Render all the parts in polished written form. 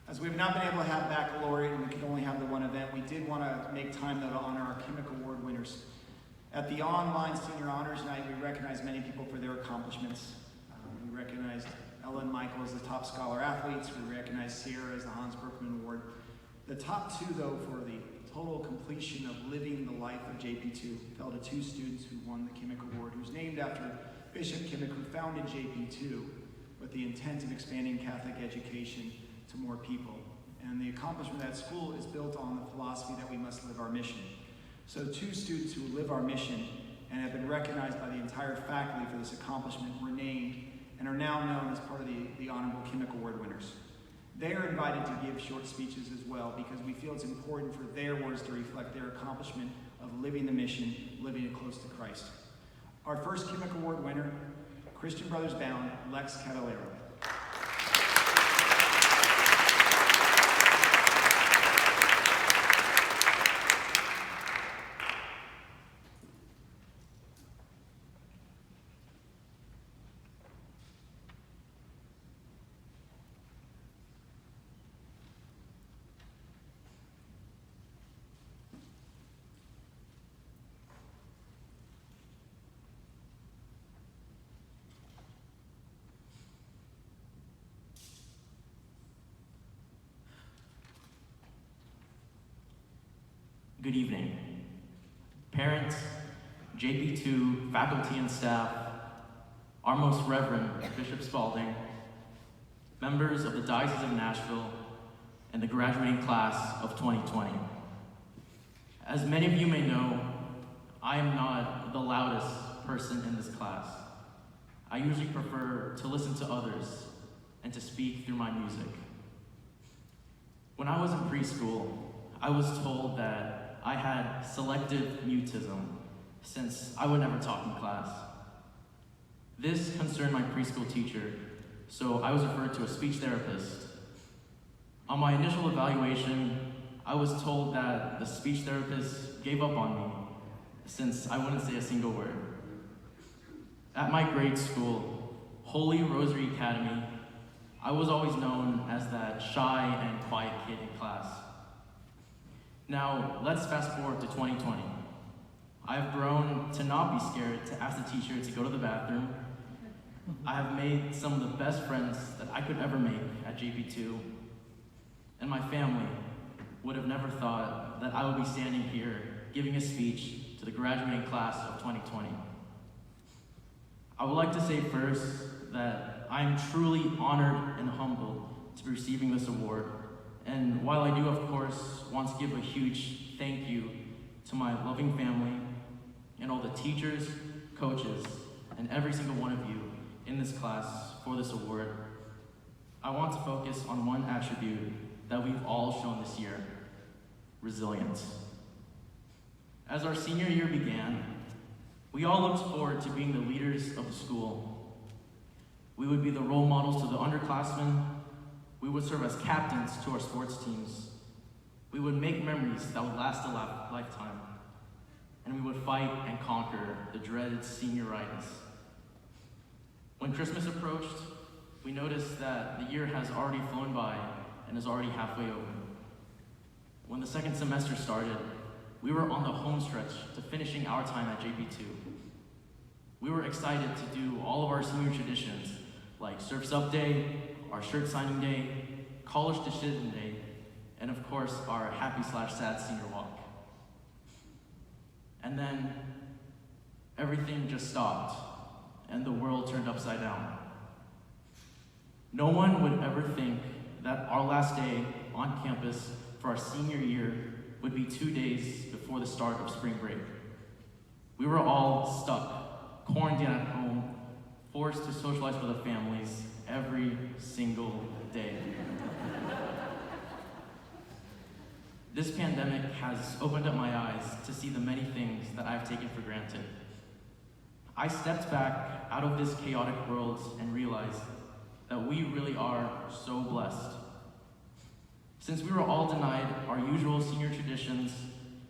As we've not been able to have baccalaureate and we could only have the one event, we did want to make time though to honor our Kmiec Award winners. At the online Senior Honors Night, we recognized many people for their accomplishments. We recognized Ella and Michael as the top scholar athletes. We recognized Sierra as the Hans Berkman Award. The top two, though, for the total completion of living the life of JP2 fell to two students who won the Kmiec Award, who's named after Bishop Kmiec, who founded JP2 with the intent of expanding Catholic education to more people. And the accomplishment of that school is built on the philosophy that we must live our mission. So two students who live our mission and have been recognized by the entire faculty for this accomplishment were named and are now known as part of the Honorable Kmiec Award winners. They are invited to give short speeches as well because we feel it's important for their words to reflect their accomplishment of living the mission, living it close to Christ. Our first Kmiec Award winner, Christian Brothers Bound, Lex Caballero. Good evening. Parents, JP2, faculty and staff, our most reverend Bishop Spalding, members of the Diocese of Nashville, and the graduating class of 2020. As many of you may know, I am not the loudest person in this class. I usually prefer to listen to others and to speak through my music. When I was in preschool, I was told that I had selective mutism since I would never talk in class. This concerned my preschool teacher, so I was referred to a speech therapist. On my initial evaluation, I was told that the speech therapist gave up on me since I wouldn't say a single word. At my grade school, Holy Rosary Academy, I was always known as that shy and quiet kid in class. Now, let's fast forward to 2020. I've grown to not be scared to ask the teacher to go to the bathroom. I have made some of the best friends that I could ever make at JP2, and my family would have never thought that I would be standing here giving a speech to the graduating class of 2020. I would like to say first that I am truly honored and humbled to be receiving this award. And while I do, of course, want to give a huge thank you to my loving family and all the teachers, coaches, and every single one of you in this class for this award, I want to focus on one attribute that we've all shown this year: resilience. As our senior year began, we all looked forward to being the leaders of the school. We would be the role models to the underclassmen. We would serve as captains to our sports teams. We would make memories that would last a lifetime. And we would fight and conquer the dreaded senioritis. When Christmas approached, we noticed that the year has already flown by and is already halfway over. When the second semester started, we were on the home stretch to finishing our time at JP2. We were excited to do all of our senior traditions, like Surf's Up Day, our shirt signing day, college decision day, and of course, our happy/sad senior walk. And then everything just stopped, and the world turned upside down. No one would ever think that our last day on campus for our senior year would be 2 days before the start of spring break. We were all stuck, quarantined at home, forced to socialize with our families every single day. This pandemic has opened up my eyes to see the many things that I've taken for granted. I stepped back out of this chaotic world and realized that we really are so blessed. Since we were all denied our usual senior traditions,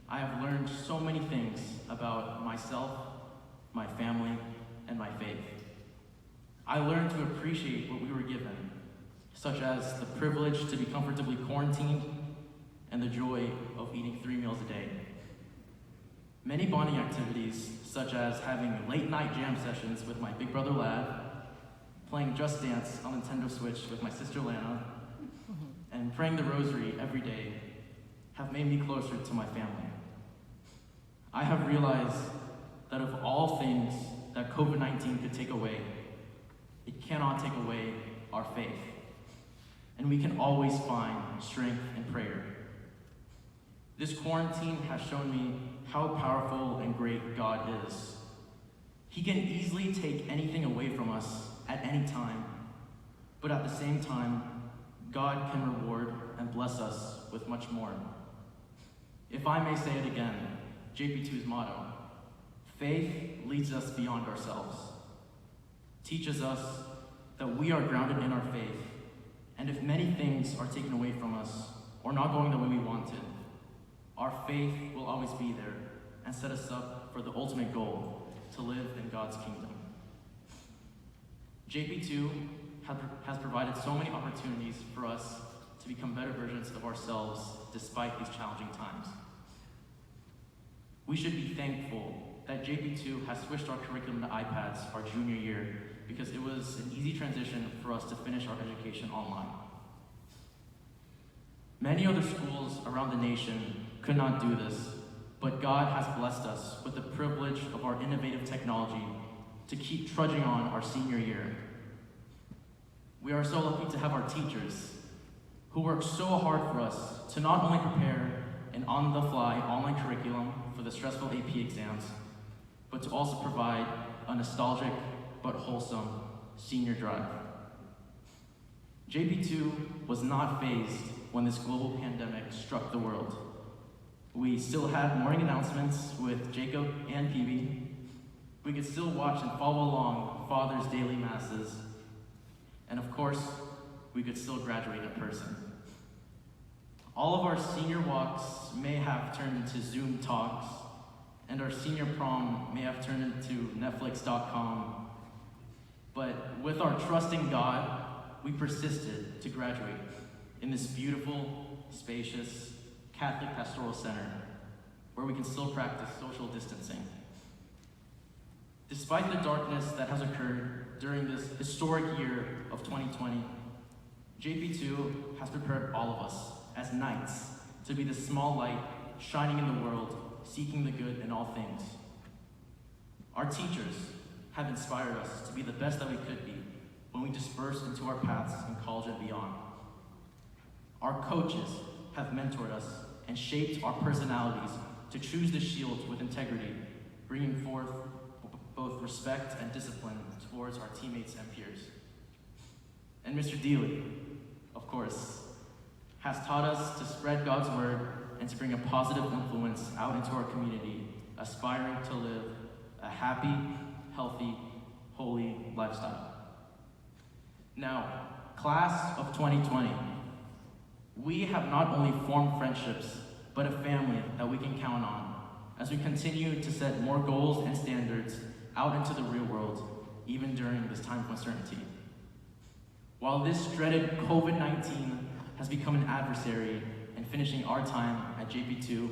I have learned so many things about myself, my family, and my faith. I learned to appreciate what we were given, such as the privilege to be comfortably quarantined and the joy of eating 3 meals a day. Many bonding activities, such as having late night jam sessions with my big brother Lad, playing Just Dance on Nintendo Switch with my sister Lana, and praying the rosary every day, have made me closer to my family. I have realized that of all things that COVID-19 could take away, it cannot take away our faith. And we can always find strength in prayer. This quarantine has shown me how powerful and great God is. He can easily take anything away from us at any time, but at the same time, God can reward and bless us with much more. If I may say it again, JP2's motto, faith leads us beyond ourselves, teaches us that we are grounded in our faith, and if many things are taken away from us or not going the way we wanted, our faith will always be there and set us up for the ultimate goal, to live in God's kingdom. JP2 has provided so many opportunities for us to become better versions of ourselves despite these challenging times. We should be thankful that JP2 has switched our curriculum to iPads our junior year because it was an easy transition for us to finish our education online. Many other schools around the nation could not do this, but God has blessed us with the privilege of our innovative technology to keep trudging on our senior year. We are so lucky to have our teachers who work so hard for us to not only prepare an on-the-fly online curriculum for the stressful AP exams, but to also provide a nostalgic but wholesome senior drive. JP2 was not fazed when this global pandemic struck the world. We still had morning announcements with Jacob and PB. We could still watch and follow along Father's daily masses. And of course, we could still graduate in person. All of our senior walks may have turned into Zoom talks, and our senior prom may have turned into Netflix.com. But with our trust in God, we persisted to graduate in this beautiful, spacious Catholic Pastoral Center, where we can still practice social distancing. Despite the darkness that has occurred during this historic year of 2020, JP2 has prepared all of us as knights to be the small light shining in the world, seeking the good in all things. Our teachers have inspired us to be the best that we could be when we disperse into our paths in college and beyond. Our coaches have mentored us and shaped our personalities to choose the shield with integrity, bringing forth both respect and discipline towards our teammates and peers. And Mr. Dealey, of course, has taught us to spread God's word and to bring a positive influence out into our community, aspiring to live a happy, healthy, holy lifestyle. Now, class of 2020, we have not only formed friendships, but a family that we can count on as we continue to set more goals and standards out into the real world, even during this time of uncertainty. While this dreaded COVID-19 has become an adversary in finishing our time at JP2,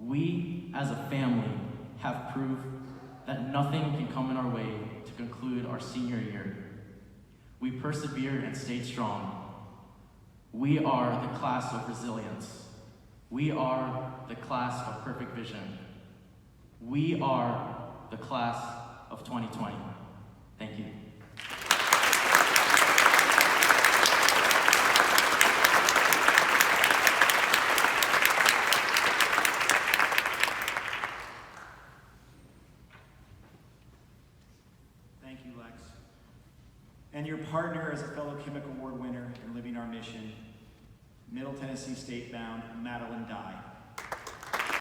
we as a family have proved that nothing can come in our way to conclude our senior year. We persevered and stayed strong. We are the class of resilience. We are the class of perfect vision. We are the class of 2020. Thank you. Thank you, Lex. And your partner as a fellow Kmiec Award winner in living our mission, Middle Tennessee State bound Madeline Dye.